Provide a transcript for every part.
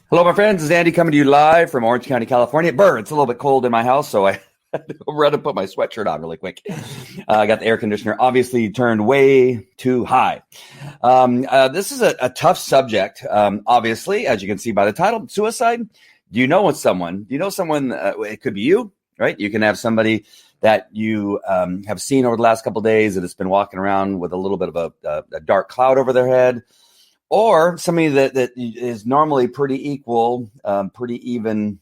Hello, my friends. This is Andy coming to you live from Orange County, California. It's a little bit cold in my house, so I had to run and put my sweatshirt on really quick. I got the air conditioner obviously turned way too high. This is a tough subject, obviously, as you can see by the title, suicide. Do you know someone? Do you know someone? It could be you, right? You can have somebody that you have seen over the last couple of days that has been walking around with a little bit of a dark cloud over their head. Or somebody that is normally pretty equal, pretty even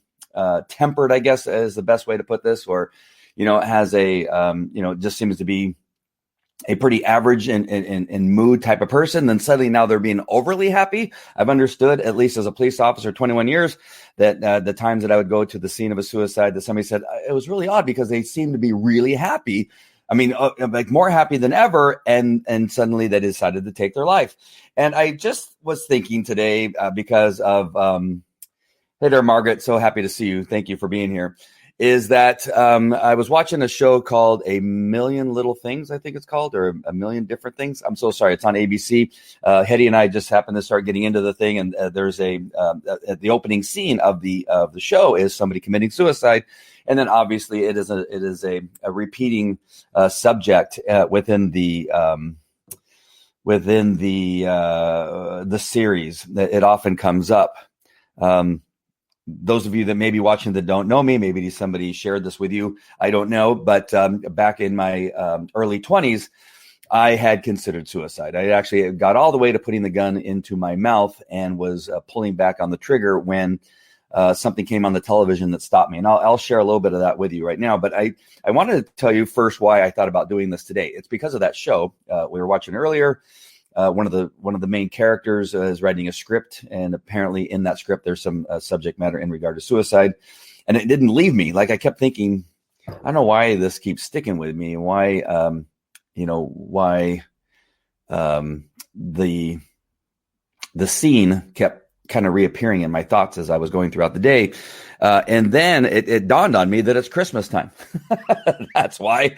tempered, I guess is the best way to put this, or, has just seems to be a pretty average in mood type of person. Then suddenly now they're being overly happy. I've understood, at least as a police officer, 21 years, that the times that I would go to the scene of a suicide, that somebody said it was really odd because they seemed to be really happy. I mean, like more happy than ever, and suddenly they decided to take their life. And I just was thinking today because of, hey there, Margaret, so happy to see you. Thank you for being here. Is that I was watching a show called A Million Little Things, I think it's called, or A Million Different Things. I'm so sorry. It's on ABC. Hetty and I just happened to start getting into the thing, and there's the opening scene of the show is somebody committing suicide. And then obviously it is a repeating subject within the series. It often comes up. Those of you that may be watching that don't know me, maybe somebody shared this with you. I don't know, but back in my early 20s, I had considered suicide. I actually got all the way to putting the gun into my mouth and was pulling back on the trigger when something came on the television that stopped me. And I'll share a little bit of that with you right now. But I wanted to tell you first why I thought about doing this today. It's because of that show we were watching earlier. One of the main characters is writing a script, and apparently in that script there's some subject matter in regard to suicide, and it didn't leave me. Like I kept thinking, I don't know why this keeps sticking with me. Why the scene kept kind of reappearing in my thoughts as I was going throughout the day. And then it dawned on me that it's Christmas time. That's why.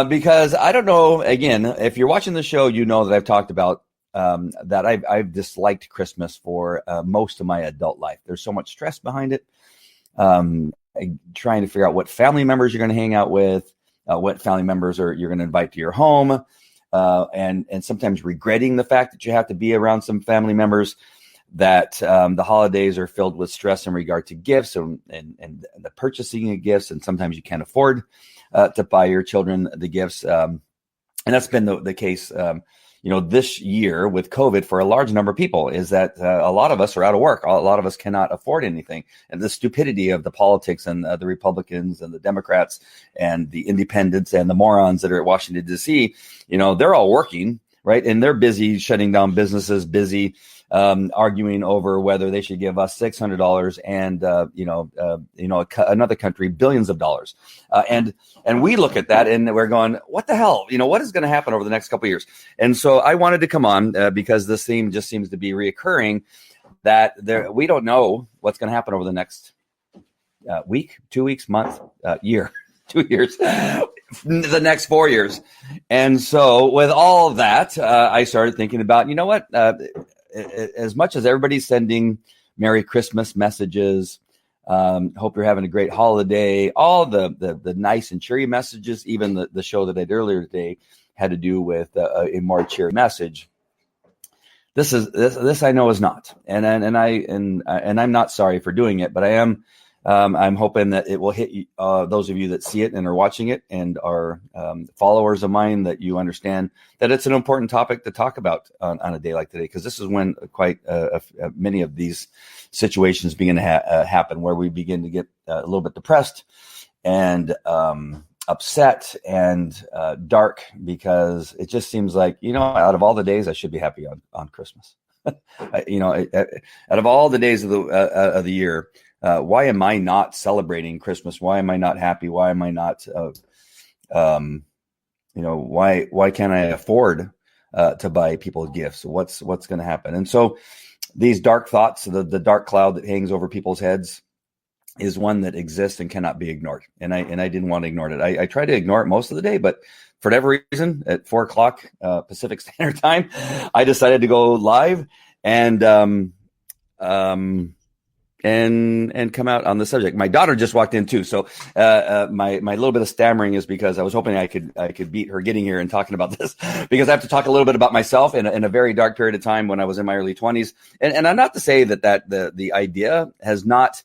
Because I don't know, again, if you're watching the show, you know that I've talked about that I've disliked Christmas for most of my adult life. There's so much stress behind it. Trying to figure out what family members you're going to hang out with, what family members you're going to invite to your home, and sometimes regretting the fact that you have to be around some family members. That the holidays are filled with stress in regard to gifts and the purchasing of gifts, and sometimes you can't afford to buy your children the gifts. And that's been the case, this year with COVID for a large number of people, is that a lot of us are out of work. A lot of us cannot afford anything. And the stupidity of the politics and the Republicans and the Democrats and the independents and the morons that are at Washington, D.C., they're all working, right? And they're busy shutting down businesses, busy arguing over whether they should give us $600 and another country billions of dollars, and we look at that and we're going, what the hell? What is going to happen over the next couple of years? And so I wanted to come on because this theme just seems to be reoccurring. That we don't know what's going to happen over the next week, 2 weeks, month, year, 2 years, the next 4 years. And so with all of that, I started thinking about, as much as everybody's sending Merry Christmas messages, hope you're having a great holiday, all the nice and cheery messages, even the show that I did earlier today had to do with a more cheery message. This I know is not, and I'm not sorry for doing it, but I am. I'm hoping that it will hit those of you that see it and are watching it and are followers of mine, that you understand that it's an important topic to talk about on a day like today, because this is when quite many of these situations begin to happen, where we begin to get a little bit depressed and upset and dark, because it just seems like, out of all the days I should be happy on Christmas. Out of all the days of the year. Why am I not celebrating Christmas? Why am I not happy? Why am I not, why can't I afford to buy people gifts? What's going to happen? And so these dark thoughts, the dark cloud that hangs over people's heads, is one that exists and cannot be ignored. And I didn't want to ignore it. I try to ignore it most of the day, but for whatever reason, at 4:00 Pacific Standard Time, I decided to go live and and come out on the subject. My daughter just walked in too, so my little bit of stammering is because I was hoping I could beat her getting here and talking about this, because I have to talk a little bit about myself in a very dark period of time when I was in my early 20s. And I'm not to say that the idea has not,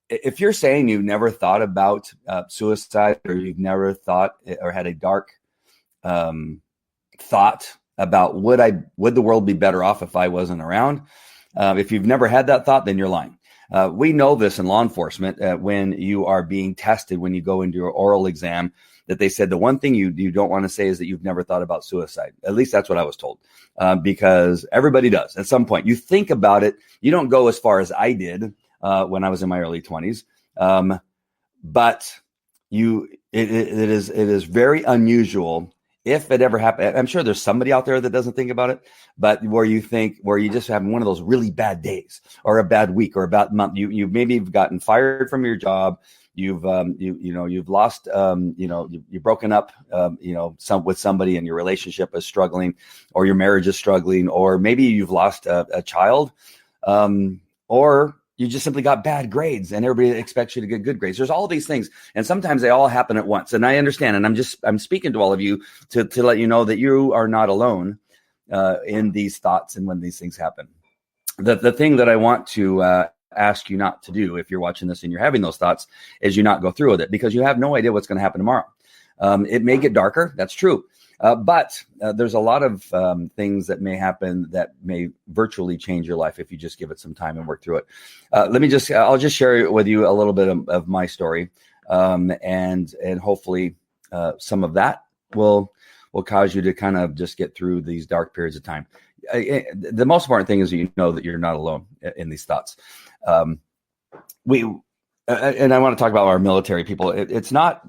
if you're saying you've never thought about suicide, or you've never thought or had a dark thought about would the world be better off if I wasn't around? If you've never had that thought, then you're lying. We know this in law enforcement when you are being tested, when you go into your oral exam, that they said the one thing you don't want to say is that you've never thought about suicide. At least that's what I was told, because everybody does at some point. You think about it. You don't go as far as I did when I was in my early 20s, but it is very unusual. If it ever happened, I'm sure there's somebody out there that doesn't think about it, but where you just have one of those really bad days or a bad week or a bad month, you maybe have gotten fired from your job. You've lost, you've broken up, with somebody and your relationship is struggling, or your marriage is struggling, or maybe you've lost a child, or you just simply got bad grades and everybody expects you to get good grades. There's all of these things. And sometimes they all happen at once. And I understand. And I'm speaking to all of you to let you know that you are not alone in these thoughts and when these things happen. The thing that I want to ask you not to do, if you're watching this and you're having those thoughts, is you not go through with it, because you have no idea what's going to happen tomorrow. It may get darker. That's true. But there's a lot of things that may happen that may virtually change your life if you just give it some time and work through it. I'll just share with you a little bit of my story, and hopefully some of that will cause you to kind of just get through these dark periods of time. The most important thing is that you know that you're not alone in these thoughts. And I want to talk about our military people. It's not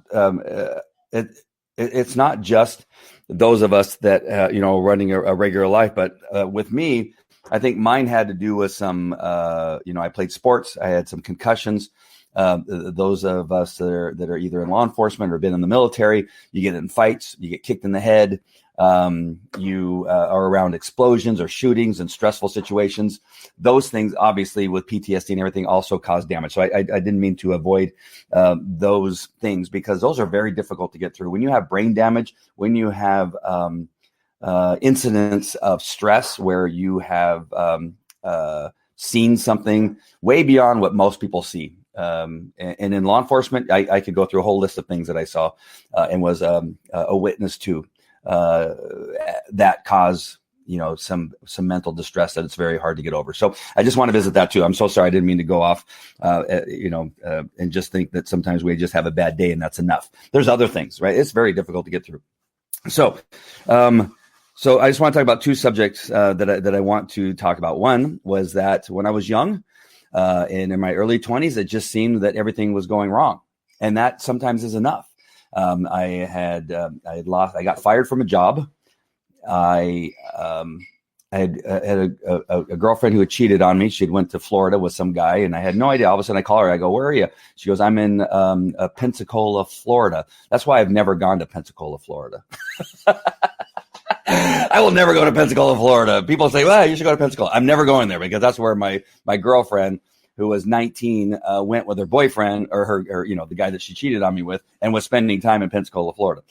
just those of us that, running a regular life, but with me, I think mine had to do with some, I played sports. I had some concussions. Those of us that are either in law enforcement or been in the military, you get in fights, you get kicked in the head. You are around explosions or shootings and stressful situations. Those things, obviously, with PTSD and everything, also cause damage. So I didn't mean to avoid those things, because those are very difficult to get through. When you have brain damage, when you have incidents of stress where you have seen something way beyond what most people see. And in law enforcement, I could go through a whole list of things that I saw and was a witness to. That cause, some mental distress that it's very hard to get over. So I just want to visit that too. I'm so sorry. I didn't mean to go off, and just think that sometimes we just have a bad day and that's enough. There's other things, right? It's very difficult to get through. So I just want to talk about two subjects that I want to talk about. One was that when I was young, and in my early 20s, it just seemed that everything was going wrong, and that sometimes is enough. I got fired from a job. I had a girlfriend who had cheated on me. She'd went to Florida with some guy, and I had no idea. All of a sudden I call her. I go, "Where are you?" She goes, "I'm in Pensacola, Florida." That's why I've never gone to Pensacola, Florida. I will never go to Pensacola, Florida. People say, "Well, you should go to Pensacola." I'm never going there, because that's where my girlfriend, who was 19, went with her boyfriend or her, the guy that she cheated on me with, and was spending time in Pensacola, Florida.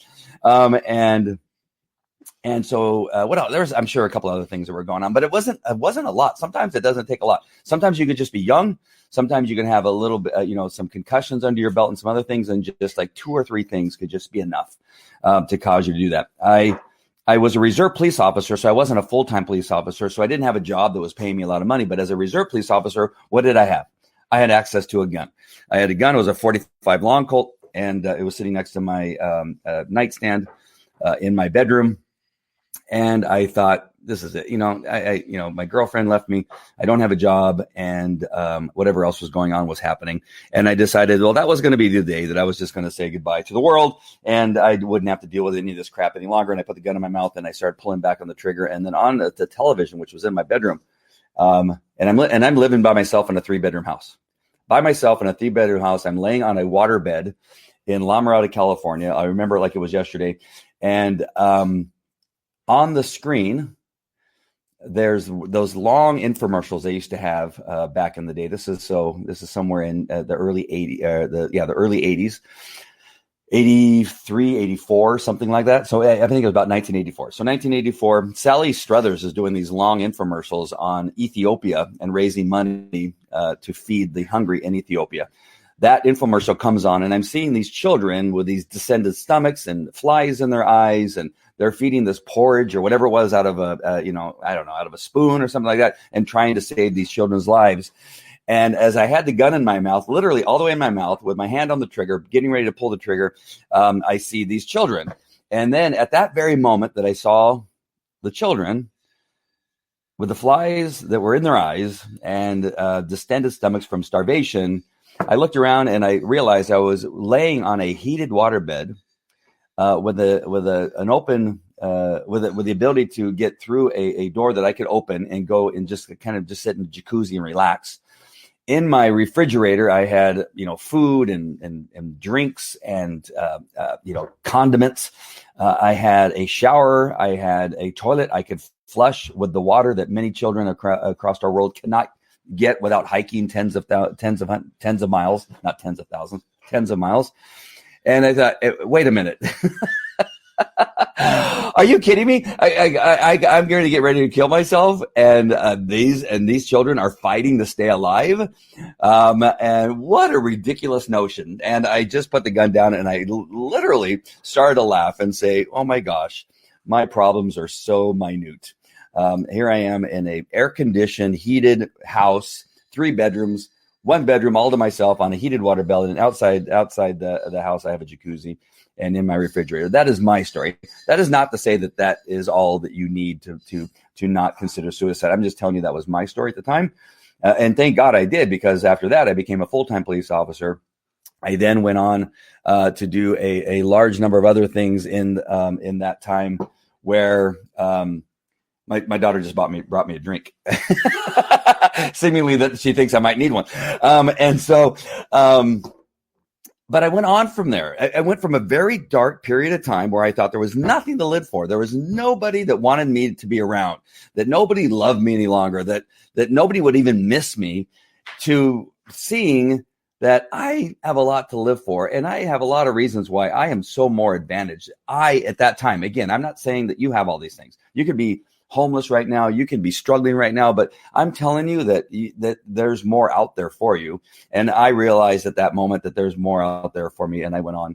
And so what else? There's, I'm sure, a couple other things that were going on, but it wasn't a lot. Sometimes it doesn't take a lot. Sometimes you could just be young. Sometimes you can have a little bit, some concussions under your belt and some other things, and just like 2 or 3 things could just be enough to cause you to do that. I was a reserve police officer, so I wasn't a full-time police officer, so I didn't have a job that was paying me a lot of money. But as a reserve police officer, what did I have? I had access to a gun. I had a gun. It was a .45 Long Colt, and it was sitting next to my nightstand in my bedroom. And I thought, this is it. My girlfriend left me. I don't have a job, and whatever else was going on was happening. And I decided, well, that was going to be the day that I was just going to say goodbye to the world, and I wouldn't have to deal with any of this crap any longer. And I put the gun in my mouth, and I started pulling back on the trigger. And then on the television, which was in my bedroom, and I'm living by myself in a 3-bedroom house. By myself in a 3-bedroom house, I'm laying on a water bed in La Mirada, California. I remember it like it was yesterday. And on the screen, there's those long infomercials they used to have back in the day. This is somewhere in the early 80s, 83, 84, something like that. So I think it was about 1984. So 1984, Sally Struthers is doing these long infomercials on Ethiopia and raising money to feed the hungry in Ethiopia. That infomercial comes on, and I'm seeing these children with these distended stomachs and flies in their eyes, and they're feeding this porridge or whatever it was out of out of a spoon or something like that, and trying to save these children's lives. And as I had the gun in my mouth, literally all the way in my mouth, with my hand on the trigger, getting ready to pull the trigger, I see these children. And then at that very moment that I saw the children with the flies that were in their eyes and distended stomachs from starvation, I looked around and I realized I was laying on a heated waterbed with the ability to get through a door that I could open and go and just sit in the jacuzzi and relax. In my refrigerator, I had food and drinks and condiments. I had a shower. I had a toilet I could flush with the water that many children across our world cannot get without hiking tens of miles, not tens of thousands, tens of miles. And I thought, wait a minute. Are you kidding me? I'm going to get ready to kill myself, and these children are fighting to stay alive. And what a ridiculous notion. And I just put the gun down and I literally started to laugh and say, oh my gosh, my problems are so minute. Here I am in a air-conditioned, heated house, 3 bedrooms, 1 bedroom all to myself on a heated water belly, and outside the house I have a jacuzzi, and in my refrigerator. That is my story. That is not to say that is all that you need to not consider suicide. I'm just telling you that was my story at the time, and thank God I did, because after that I became a full-time police officer. I then went on to do a large number of other things in that time, where my daughter just brought me a drink, seemingly that she thinks I might need one. But I went on from there. I went from a very dark period of time where I thought there was nothing to live for. There was nobody that wanted me to be around, that nobody loved me any longer, that nobody would even miss me, to seeing that I have a lot to live for, and I have a lot of reasons why I am so more advantaged. At that time, again, I'm not saying that you have all these things. You could be homeless right now, you can be struggling right now, but I'm telling you that there's more out there for you. And I realized at that moment that there's more out there for me, and I went on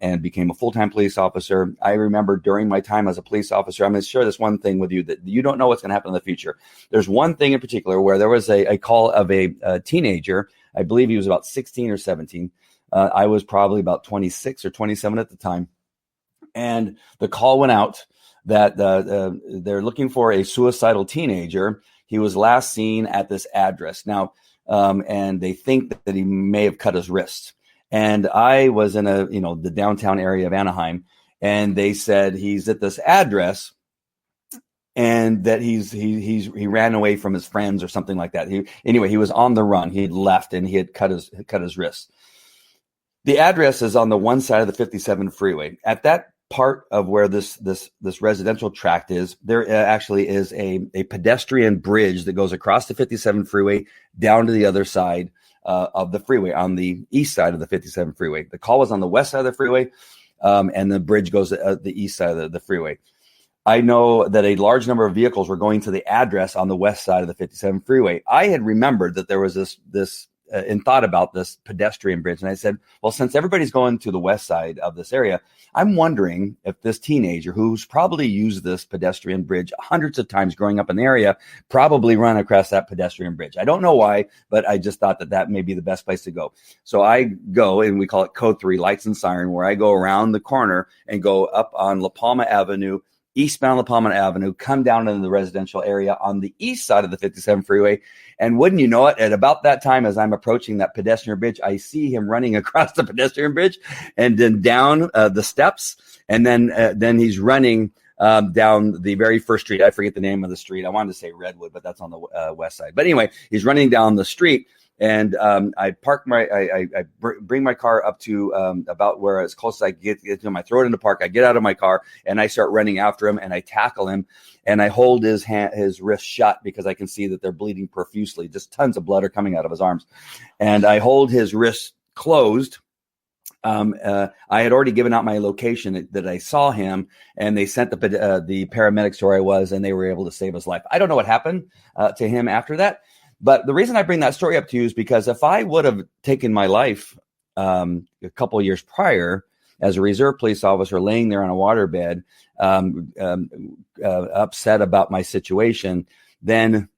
and became a full-time police officer. I remember during my time as a police officer, I'm going to share this one thing with you, that you don't know what's going to happen in the future. There's one thing in particular where there was a call of a teenager. I believe he was about 16 or 17. I was probably about 26 or 27 at the time. And the call went out that they're looking for a suicidal teenager. He was last seen at this address. Now, and they think that he may have cut his wrist. And I was in the downtown area of Anaheim, and they said he's at this address, and that he ran away from his friends or something like that. He was on the run. He had left, and he had cut his wrist. The address is on the one side of the 57 freeway. At that part of where this residential tract is, there actually is a pedestrian bridge that goes across the 57 freeway down to the other side of the freeway, on the east side of the 57 freeway. The call was on the west side of the freeway, and the bridge goes to the east side of the freeway. I know that a large number of vehicles were going to the address on the west side of the 57 freeway. I had remembered that there was this and thought about this pedestrian bridge. And I said, well, since everybody's going to the west side of this area, I'm wondering if this teenager, who's probably used this pedestrian bridge hundreds of times growing up in the area, probably run across that pedestrian bridge. I don't know why, but I just thought that may be the best place to go. So I go, and we call it Code 3, Lights and Siren, where I go around the corner and go up on La Palma Avenue, eastbound La Palma Avenue, come down into the residential area on the east side of the 57 freeway. And wouldn't you know it, at about that time, as I'm approaching that pedestrian bridge, I see him running across the pedestrian bridge and then down the steps. And then he's running down the very first street. I forget the name of the street. I wanted to say Redwood, but that's on the west side. But anyway, he's running down the street. And I park bring my car up to about where as close as I get to him. I throw it in the park. I get out of my car and I start running after him and I tackle him and I hold his wrist shut because I can see that they're bleeding profusely. Just tons of blood are coming out of his arms. And I hold his wrist closed. I had already given out my location that I saw him, and they sent the paramedics to where I was, and they were able to save his life. I don't know what happened to him after that, but the reason I bring that story up to you is because if I would have taken my life a couple of years prior as a reserve police officer, laying there on a waterbed, upset about my situation, then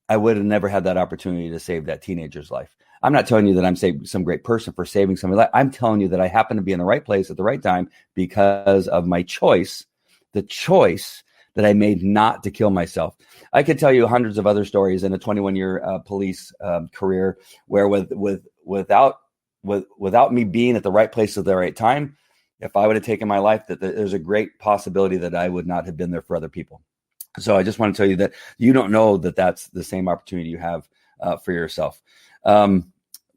I would have never had that opportunity to save that teenager's life. I'm not telling you that I'm some great person for saving somebody's life. I'm telling you that I happen to be in the right place at the right time because of my choice, the choice that I made not to kill myself. I could tell you hundreds of other stories in a 21-year police career where without me being at the right place at the right time, if I would have taken my life, that there's a great possibility that I would not have been there for other people. So I just want to tell you that you don't know that that's the same opportunity you have for yourself.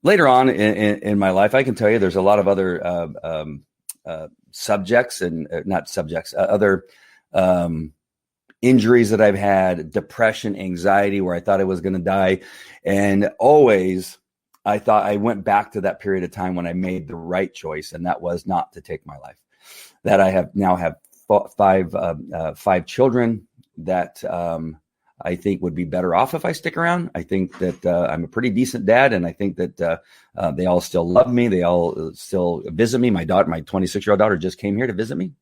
Later on in my life, I can tell you there's a lot of other subjects and not subjects, other injuries that I've had, depression, anxiety, where I thought I was going to die. And always I thought I went back to that period of time when I made the right choice, and that was not to take my life. That I have now have five children that I think would be better off if I stick around. I think that I'm a pretty decent dad, and I think that they all still love me. They all still visit me. My 26-year-old daughter just came here to visit me.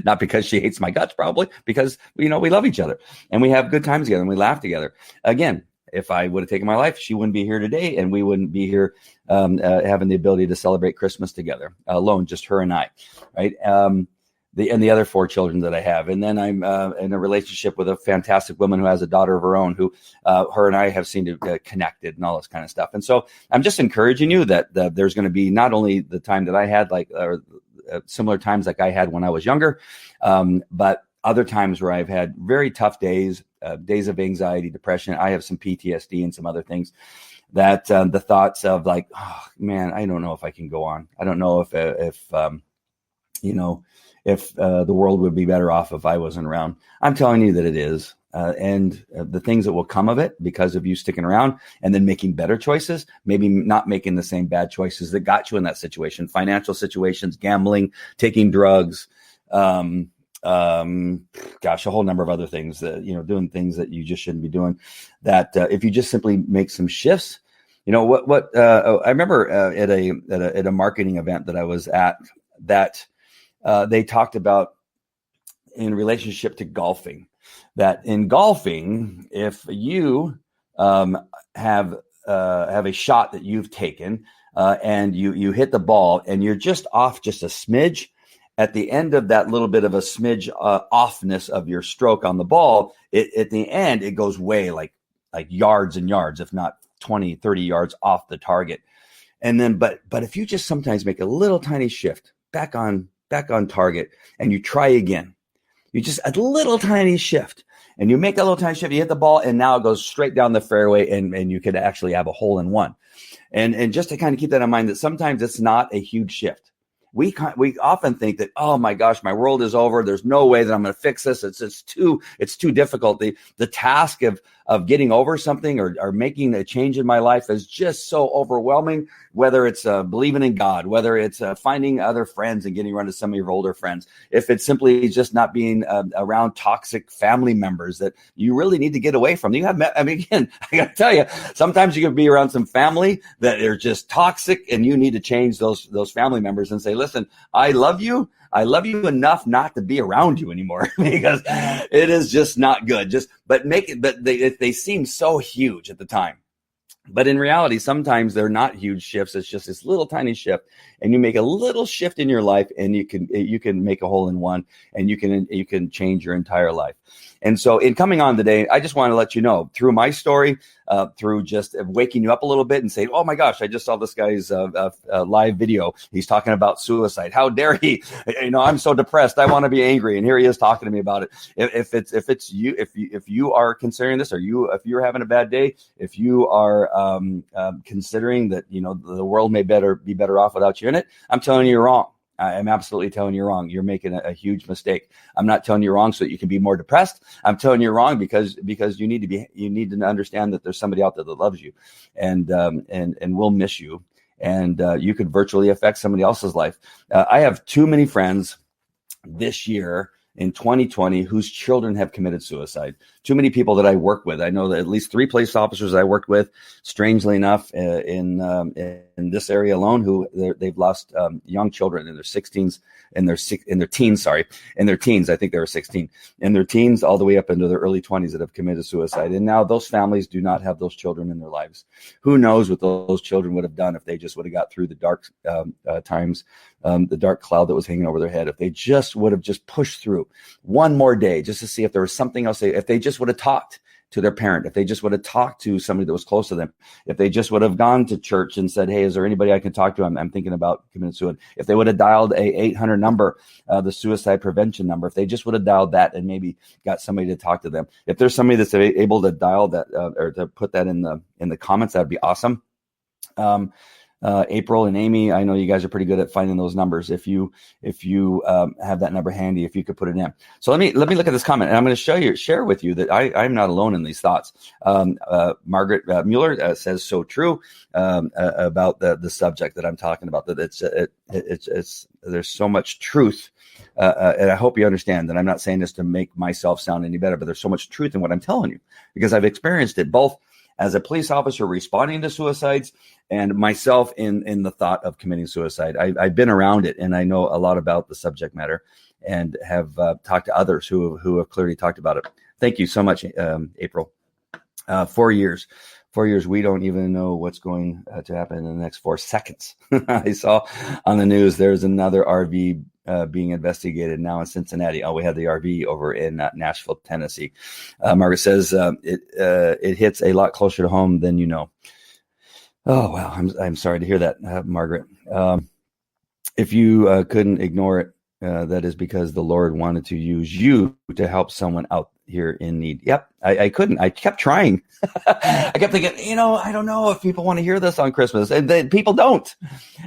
Not because she hates my guts, probably because, we love each other and we have good times together and we laugh together. Again, if I would have taken my life, she wouldn't be here today, and we wouldn't be here having the ability to celebrate Christmas together alone, just her and I, right? The other four children that I have. And then I'm in a relationship with a fantastic woman who has a daughter of her own, who her and I have seemed to connected and all this kind of stuff. And so I'm just encouraging you that there's going to be not only the time that I had, similar times like I had when I was younger, but other times where I've had very tough days, days of anxiety, depression. I have some PTSD and some other things that the thoughts of like, oh man, I don't know if I can go on. I don't know if the world would be better off if I wasn't around. I'm telling you that it is. And the things that will come of it because of you sticking around and then making better choices, maybe not making the same bad choices that got you in that situation, financial situations, gambling, taking drugs, a whole number of other things that, doing things that you just shouldn't be doing, that if you just simply make some shifts. I remember at a marketing event that I was at, that they talked about in relationship to golfing, that in golfing, if you have a shot that you've taken and you hit the ball and you're just off just a smidge, at the end of that little bit of a smidge offness of your stroke on the ball, at the end, it goes way like yards and yards, if not 20, 30 yards off the target. And then, but if you just sometimes make a little tiny shift back on target and you try again, you just a little tiny shift and you make a little tiny shift, you hit the ball and now it goes straight down the fairway and you could actually have a hole in one. And just to kind of keep that in mind, that sometimes it's not a huge shift. We often think that, oh my gosh, my world is over. There's no way that I'm going to fix this. It's too difficult. The task of getting over something or making a change in my life is just so overwhelming, whether it's believing in God, whether it's finding other friends and getting around to some of your older friends, if it's simply just not being around toxic family members that you really need to get away from. Again, I got to tell you, sometimes you can be around some family that are just toxic and you need to change those family members and say, listen, I love you enough not to be around you anymore because it is just not good. But they seem so huge at the time. But in reality, sometimes they're not huge shifts. It's just this little tiny shift, and you make a little shift in your life, and you can make a hole in one, and you can change your entire life. And so, in coming on today, I just want to let you know through my story, through just waking you up a little bit and saying, oh my gosh, I just saw this guy's live video. He's talking about suicide. How dare he? I'm so depressed. I want to be angry. And here he is talking to me about it. If you are considering this, if you're having a bad day, if you are considering that, the world may be better off without you in it, I'm telling you you're wrong. I'm absolutely telling you wrong. You're making a huge mistake. I'm not telling you wrong so that you can be more depressed. I'm telling you wrong because you need to understand that there's somebody out there that loves you and will miss you. And you could virtually affect somebody else's life. I have too many friends this year in 2020 whose children have committed suicide. Too many people that I work with. I know that at least 3 police officers I worked with, strangely enough, in this area alone, who they've lost young children in their 16s, in their teens. I think they were 16, in their teens all the way up into their early 20s that have committed suicide. And now those families do not have those children in their lives. Who knows what those children would have done if they just would have got through the dark times, the dark cloud that was hanging over their head. If they just would have just pushed through one more day just to see if there was something else. If they just would have talked to their parent, if they just would have talked to somebody that was close to them, if they just would have gone to church and said, hey, is there anybody I can talk to? I'm thinking about committing suicide. If they would have dialed a 800 number, the suicide prevention number, if they just would have dialed that and maybe got somebody to talk to them. If there's somebody that's able to dial that or to put that in the comments, that'd be awesome. April and Amy, I know you guys are pretty good at finding those numbers. If you have that number handy, if you could put it in. So let me look at this comment, and I'm going to share with you that I'm not alone in these thoughts. Margaret Mueller says so true about the subject that I'm talking about. That it's there's so much truth, and I hope you understand that I'm not saying this to make myself sound any better, but there's so much truth in what I'm telling you because I've experienced it both as a police officer responding to suicides and myself in the thought of committing suicide. I've been around it and I know a lot about the subject matter and have talked to others who have clearly talked about it. Thank you so much, April. 4 years. 4 years, we don't even know what's going to happen in the next 4 seconds. I saw on the news there's another RV being investigated now in Cincinnati. Oh, we had the RV over in Nashville, Tennessee. Margaret says it hits a lot closer to home than you know. Oh, wow. I'm sorry to hear that, Margaret. If you couldn't ignore it, that is because the Lord wanted to use you to help someone out here in need. Yep, I couldn't. I kept trying. I kept thinking, I don't know if people want to hear this on Christmas. And then people don't.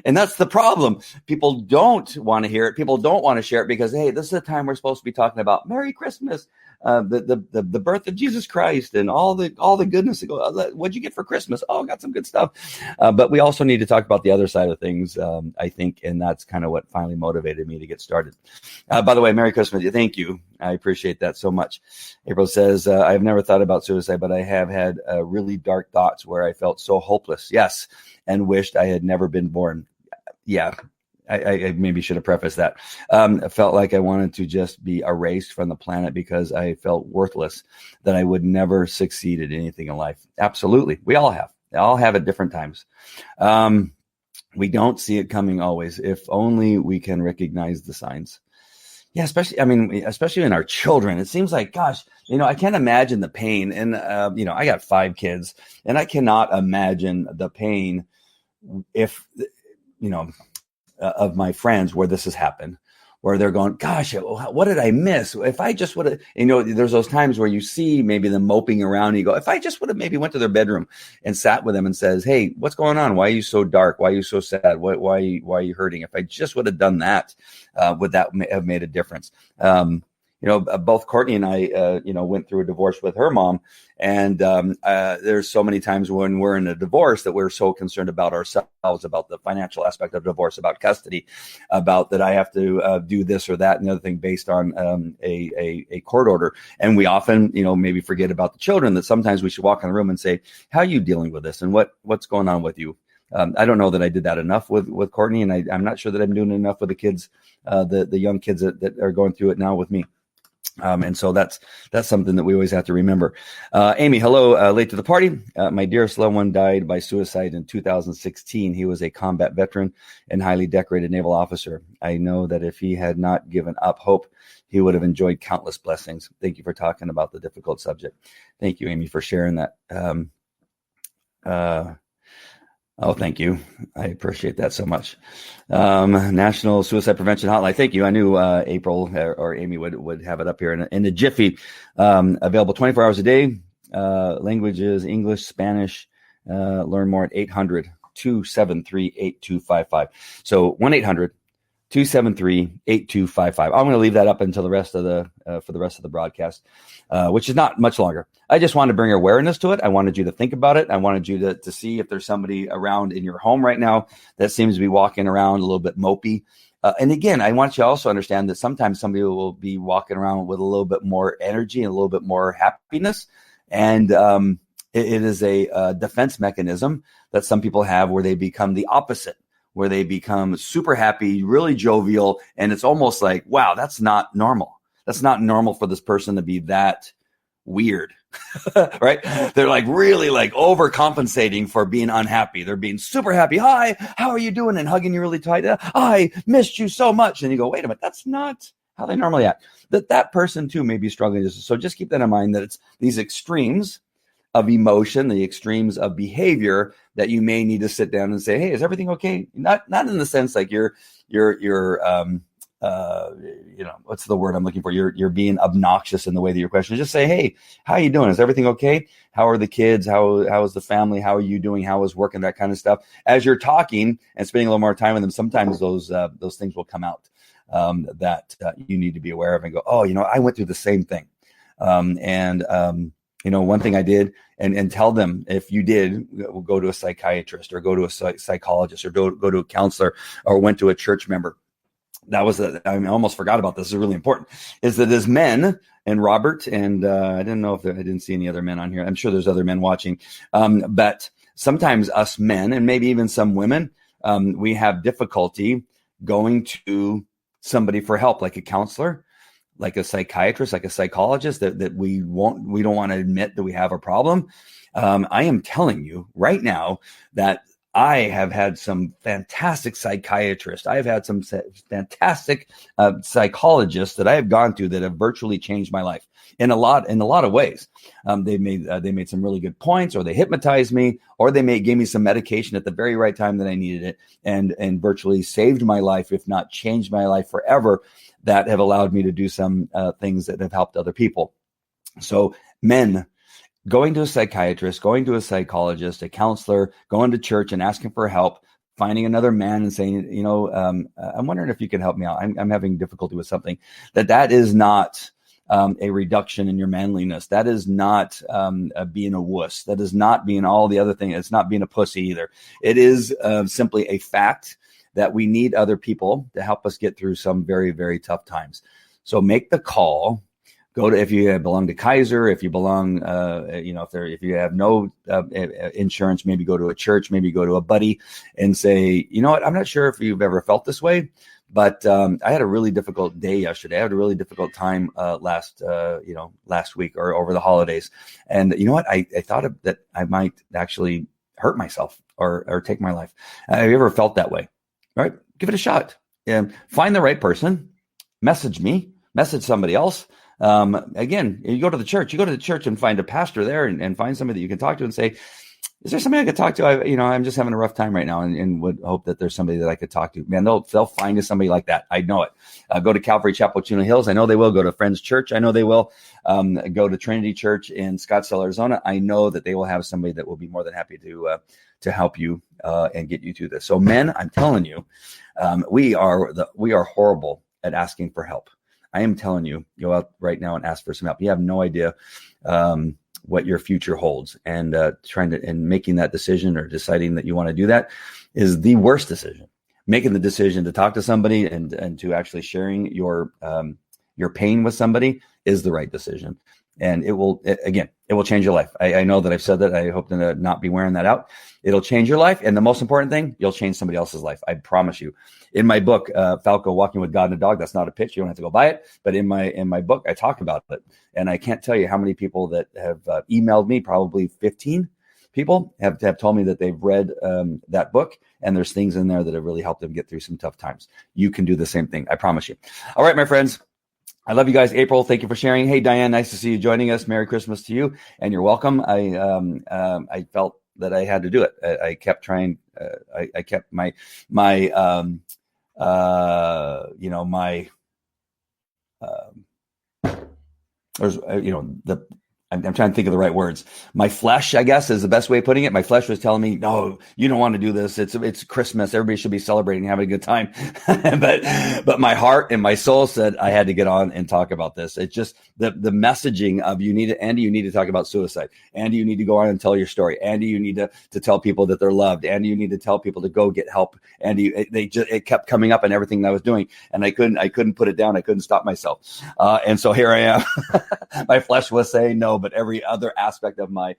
And that's the problem. People don't want to hear it. People don't want to share it because, hey, this is the time we're supposed to be talking about Merry Christmas, the birth of Jesus Christ and all the goodness. What'd you get for Christmas? Oh, got some good stuff. But we also need to talk about the other side of things, I think. And that's kind of what finally motivated me to get started. By the way, Merry Christmas. Thank you. I appreciate that so much. April says, I've never thought about suicide, but I have had really dark thoughts where I felt so hopeless. Yes. And wished I had never been born. Yeah. I maybe should have prefaced that. I felt like I wanted to just be erased from the planet because I felt worthless, that I would never succeed at anything in life. Absolutely. We all have. They all have at different times. We don't see it coming always. If only we can recognize the signs. Yeah, especially in our children. It seems like, gosh, I can't imagine the pain. And, I got 5 kids and I cannot imagine the pain if, of my friends where this has happened, where they're going, gosh, what did I miss? If I just would have, there's those times where you see maybe them moping around and you go, if I just would have maybe went to their bedroom and sat with them and says, hey, what's going on? Why are you so dark? Why are you so sad? Why are you hurting? If I just would have done that, would that have made a difference? Both Courtney and I, went through a divorce with her mom. And there's so many times when we're in a divorce that we're so concerned about ourselves, about the financial aspect of divorce, about custody, about that I have to do this or that and the other thing based on a court order. And we often, maybe forget about the children, that sometimes we should walk in the room and say, how are you dealing with this? And what's going on with you? I don't know that I did that enough with Courtney, and I'm not sure that I'm doing enough with the kids, the young kids that are going through it now with me. And so that's something that we always have to remember. Amy, hello, late to the party. My dearest loved one died by suicide in 2016. He was a combat veteran and highly decorated naval officer. I know that if he had not given up hope, he would have enjoyed countless blessings. Thank you for talking about the difficult subject. Thank you, Amy, for sharing that. Oh, thank you. I appreciate that so much. National Suicide Prevention Hotline. Thank you. I knew April or Amy would have it up here in a jiffy. Available 24 hours a day. Languages, English, Spanish. Learn more at 800-273-8255. So 1-800-273-8255. I'm going to leave that up until the rest of for the rest of the broadcast, which is not much longer. I just wanted to bring awareness to it. I wanted you to think about it. I wanted you to see if there's somebody around in your home right now that seems to be walking around a little bit mopey. And again, I want you to also understand that sometimes somebody will be walking around with a little bit more energy and a little bit more happiness. And it is a defense mechanism that some people have where they become the opposite, where they become super happy, really jovial. And it's almost like, wow, that's not normal. That's not normal for this person to be that weird, right? They're like really like overcompensating for being unhappy. They're being super happy. Hi, how are you doing? And hugging you really tight. I missed you so much. And you go, wait a minute, that's not how they normally act. That person too may be struggling. So just keep that in mind, that it's these extremes of emotion, the extremes of behavior that you may need to sit down and say, hey, is everything okay? Not in the sense like you're what's the word I'm looking for? You're being obnoxious in the way that you're questioning. Just say, hey, how are you doing? Is everything okay? How are the kids? How is the family? How are you doing? How is work and that kind of stuff? As you're talking and spending a little more time with them, sometimes those things will come out that you need to be aware of and go, oh, I went through the same thing. One thing I did, and tell them, if you did, go to a psychiatrist or go to a psychologist or go to a counselor or went to a church member. I almost forgot about this. This is really important. Is that as men, and Robert, and I didn't know if I didn't see any other men on here. I'm sure there's other men watching. But sometimes us men, and maybe even some women, we have difficulty going to somebody for help, like a counselor, like a psychiatrist, like a psychologist, that we don't want to admit that we have a problem. I am telling you right now that I have had some fantastic psychiatrists. I have had some fantastic psychologists that I have gone to that have virtually changed my life in a lot of ways. They made some really good points, or they hypnotized me, or they gave me some medication at the very right time that I needed it, and virtually saved my life, if not changed my life forever, that have allowed me to do some things that have helped other people. So men, going to a psychiatrist, going to a psychologist, a counselor, going to church and asking for help, finding another man and saying, I'm wondering if you can help me out. I'm having difficulty with something. That is not a reduction in your manliness. That is not being a wuss. That is not being all the other things. It's not being a pussy either. It is simply a fact that we need other people to help us get through some very, very tough times. So make the call. Go to, if you belong to Kaiser, if you belong, if you have no insurance, maybe go to a church, maybe go to a buddy and say, you know what, I'm not sure if you've ever felt this way, but I had a really difficult day yesterday. I had a really difficult time last week or over the holidays. And you know what, I thought that I might actually hurt myself or take my life. Have you ever felt that way? All right, give it a shot. Find the right person, message me, message somebody else. Again, you go to the church and find a pastor there and find somebody that you can talk to and say, is there somebody I could talk to? I'm just having a rough time right now and would hope that there's somebody that I could talk to. Man, they'll find you somebody like that. I know it. Go to Calvary Chapel, Chino Hills. I know they will. Go to Friends Church. I know they will. Go to Trinity Church in Scottsdale, Arizona. I know that they will have somebody that will be more than happy to help you and get you through this. So men, I'm telling you, we are horrible at asking for help. I am telling you, go out right now and ask for some help. You have no idea what your future holds, and making that decision or deciding that you want to do that is the worst decision. Making the decision to talk to somebody and to actually sharing your pain with somebody is the right decision. And it will change your life. I know that I've said that. I hope to not be wearing that out. It'll change your life. And the most important thing, you'll change somebody else's life. I promise you. In my book, Falco, Walking with God and a Dog, that's not a pitch. You don't have to go buy it. But in my book, I talk about it. And I can't tell you how many people that have emailed me, probably 15 people have told me that they've read that book. And there's things in there that have really helped them get through some tough times. You can do the same thing. I promise you. All right, my friends. I love you guys. April, thank you for sharing. Hey, Diane, nice to see you joining us. Merry Christmas to you, and you're welcome. I felt that I had to do it. I kept trying. I kept my there's I'm trying to think of the right words. My flesh, I guess, is the best way of putting it. My flesh was telling me, no, you don't want to do this. It's Christmas. Everybody should be celebrating, having a good time. but my heart and my soul said I had to get on and talk about this. It's just the messaging of Andy, you need to talk about suicide. Andy, you need to go on and tell your story. Andy, you need to tell people that they're loved. Andy, you need to tell people to go get help. Andy, it kept coming up in everything that I was doing, and I couldn't put it down. I couldn't stop myself. And so here I am. My flesh was saying no, but every other aspect of my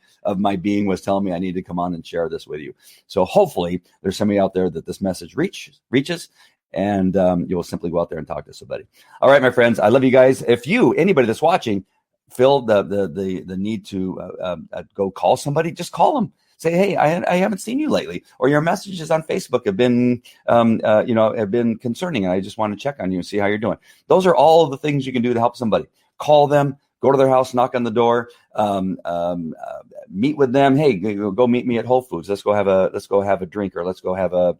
being was telling me I need to come on and share this with you. So hopefully there's somebody out there that this message reaches, and you will simply go out there and talk to somebody. All right, my friends, I love you guys. If anybody that's watching, feel the need to go call somebody, just call them. Say, hey, I haven't seen you lately, or your messages on Facebook have been, have been concerning, and I just want to check on you and see how you're doing. Those are all of the things you can do to help somebody. Call them. Go to their house, knock on the door, meet with them. Hey, go meet me at Whole Foods. Let's go have a drink, or let's go have a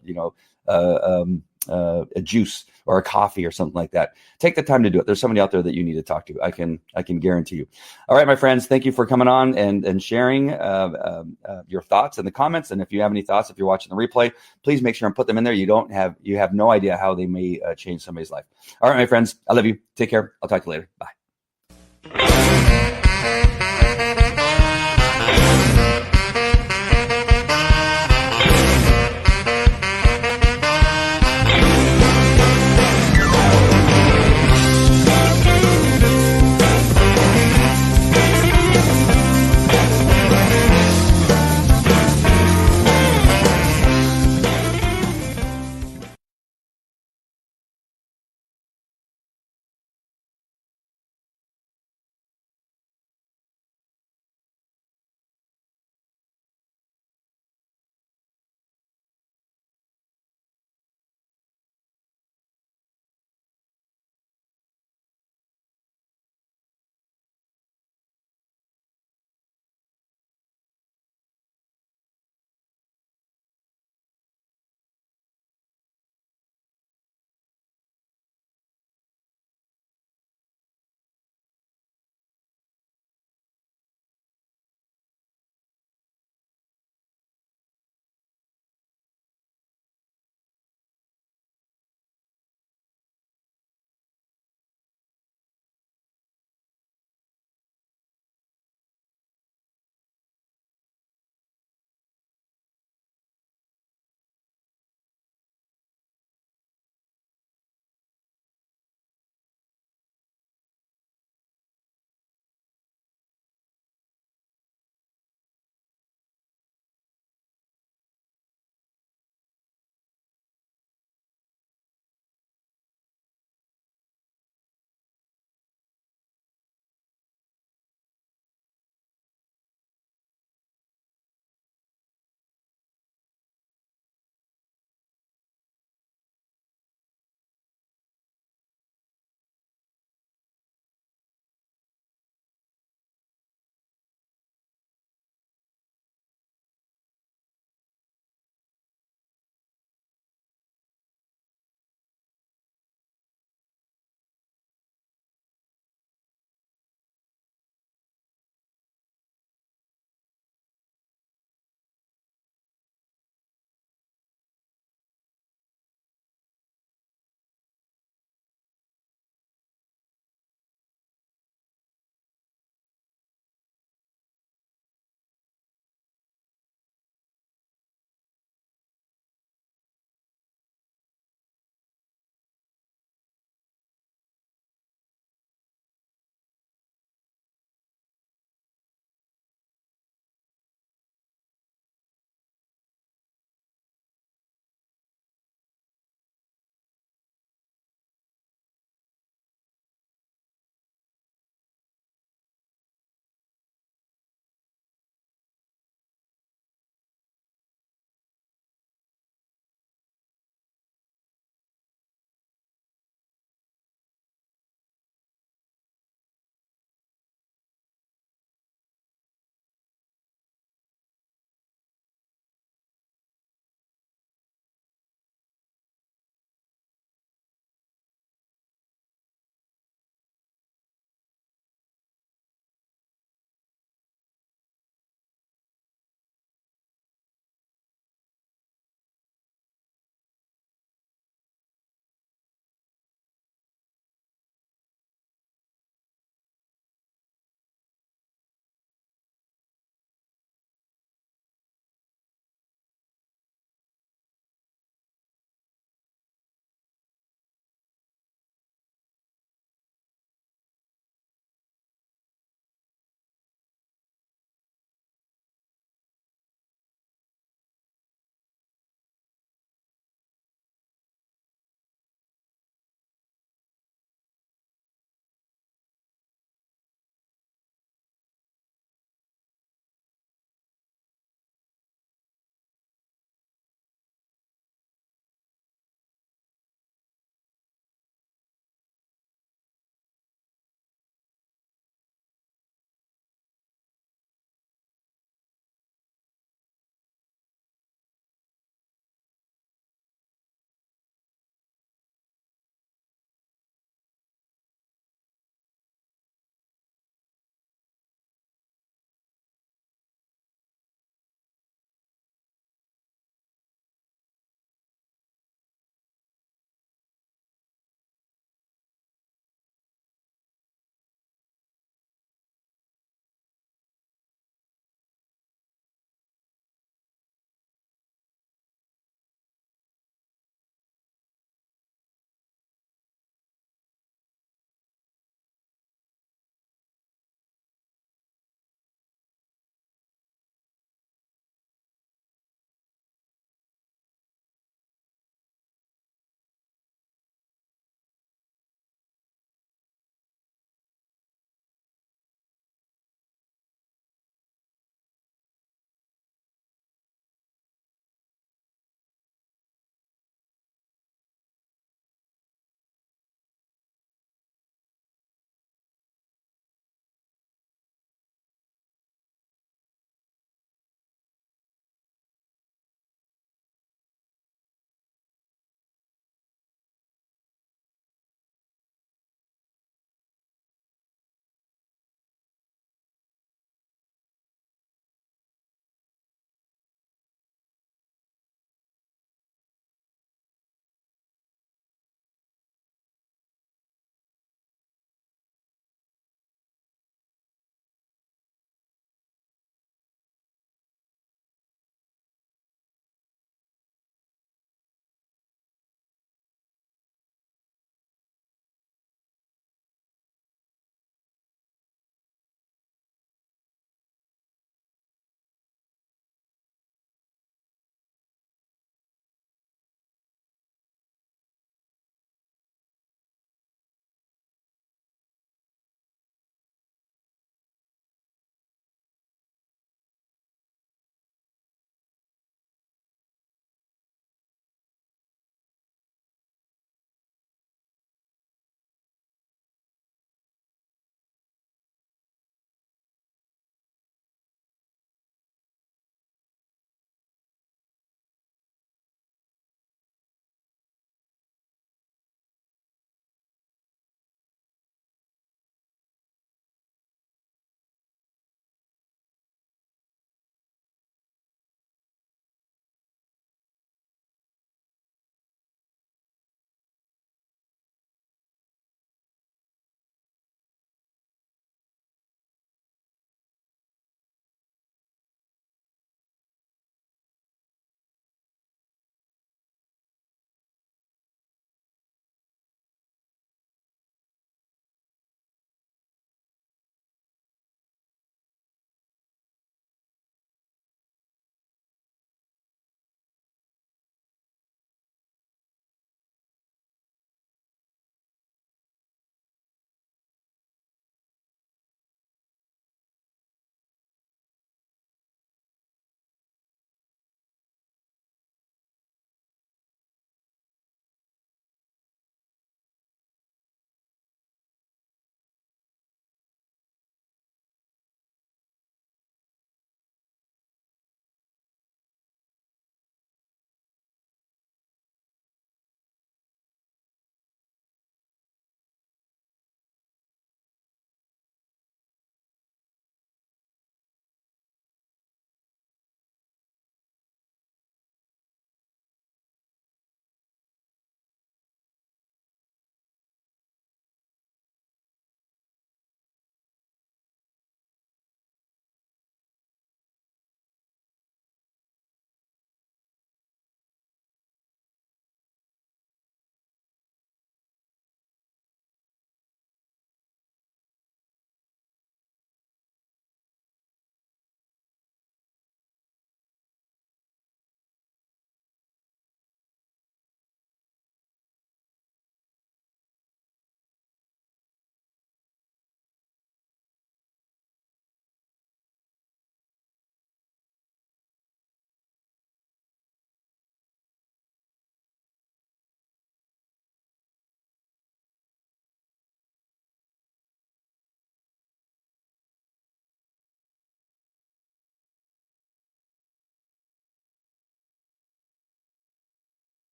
juice or a coffee or something like that. Take the time to do it. There's somebody out there that you need to talk to. I can guarantee you. All right, my friends, thank you for coming on and sharing your thoughts in the comments. And if you have any thoughts, if you're watching the replay, please make sure and put them in there. You have no idea how they may change somebody's life. All right, my friends, I love you. Take care. I'll talk to you later. Bye.